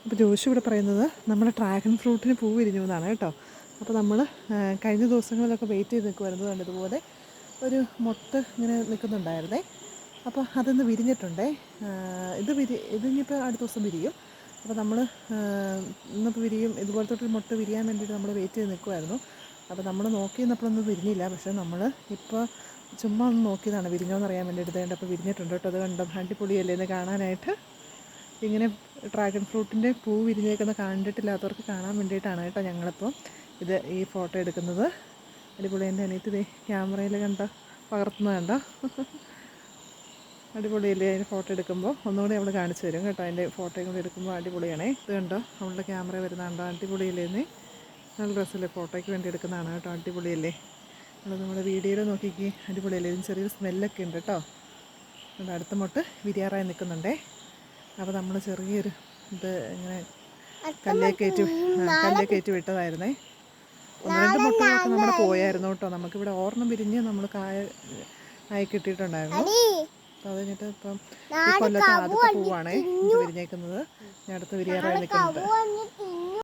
അപ്പോൾ ജോഷി ഇവിടെ പറയുന്നത് നമ്മുടെ ഡ്രാഗൺ ഫ്രൂട്ടിന് പൂ വിരിഞ്ഞു എന്നാണ് കേട്ടോ. അപ്പോൾ നമ്മൾ കഴിഞ്ഞ ദിവസങ്ങളിലൊക്കെ വെയിറ്റ് ചെയ്ത് നിൽക്കുമായിരുന്നു. കണ്ട് ഇതുപോലെ ഒരു മൊട്ട് ഇങ്ങനെ നിൽക്കുന്നുണ്ടായിരുന്നേ. അപ്പോൾ അതൊന്ന് വിരിഞ്ഞിട്ടുണ്ടേ. ഇതിനിപ്പോൾ അടുത്ത ദിവസം വിരിയും. അപ്പോൾ നമ്മൾ ഇന്നിപ്പോൾ വിരിയും. ഇതുപോലത്തെ ഒരു മൊട്ട് വിരിയാൻ വേണ്ടിയിട്ട് നമ്മൾ വെയിറ്റ് ചെയ്ത് നിൽക്കുമായിരുന്നു. അപ്പോൾ നമ്മൾ നോക്കി നിന്നപ്പോഴൊന്നും വിരിഞ്ഞില്ല. പക്ഷേ നമ്മൾ ഇപ്പോൾ ചുമ്മാ ഒന്ന് നോക്കിയതാണ് വിരിഞ്ഞോന്ന് അറിയാൻ വേണ്ടി എടുത്തേണ്ട. അപ്പോൾ വിരിഞ്ഞിട്ടുണ്ട് കേട്ടോ. അത് കണ്ടോ, അടിപൊളിയല്ലേ ഇത് കാണാനായിട്ട്. ഇങ്ങനെ ഡ്രാഗൺ ഫ്രൂട്ടിൻ്റെ പൂ വിരിഞ്ഞേക്കുന്ന കണ്ടിട്ടില്ലാത്തവർക്ക് കാണാൻ വേണ്ടിയിട്ടാണ് കേട്ടോ ഞങ്ങളിപ്പോൾ ഈ ഫോട്ടോ എടുക്കുന്നത്. അടിപൊളി. എൻ്റെ അനിയത്തി ഇതേ ക്യാമറയിൽ പകർത്തുന്നത് കണ്ടോ. അടിപൊളിയല്ലേ അതിൻ്റെ ഫോട്ടോ എടുക്കുമ്പോൾ. ഒന്നുകൂടി അവൾ കാണിച്ചു തരും കേട്ടോ. അതിൻ്റെ ഫോട്ടോയും കൂടി എടുക്കുമ്പോൾ അടിപൊളിയാണേ. ഇത് കണ്ടോ, അവളുടെ ക്യാമറ വരുന്ന കണ്ടോ. അടിപൊളിയല്ലേ. നല്ല ഡ്രസ്സല്ലേ, ഫോട്ടോയ്ക്ക് വേണ്ടി എടുക്കുന്നതാണ് കേട്ടോ. അടിപൊളിയല്ലേ. നമ്മൾ നമ്മുടെ വീഡിയോയിൽ നോക്കിക്ക്. അടിപൊളിയല്ലേ. ഇതിന് ചെറിയൊരു സ്മെല്ലൊക്കെ ഉണ്ട് കേട്ടോ. അടുത്ത മൊട്ട് വിരിയാറായി നിൽക്കുന്നുണ്ടേ. അപ്പോൾ നമ്മൾ ചെറിയൊരു ഇങ്ങനെ കല്ലേക്കയറ്റി വിട്ടതായിരുന്നേ. 1-2 മുട്ടകളൊക്കെ നമ്മൾ പോയായിരുന്നു കേട്ടോ. നമുക്കിവിടെ ഓർണം വിരിഞ്ഞ് നമ്മൾ ആയി കിട്ടിയിട്ടുണ്ടായിരുന്നു. അപ്പോൾ അത് കഴിഞ്ഞിട്ട് ഇപ്പം ഈ കൊല്ലത്തെ ആദ്യത്തെ പൂവാണേ ഇത് വിരിഞ്ഞേക്കുന്നത്. ഞാൻ അടുത്ത് വിരിയാറായി നിൽക്കുന്നത്.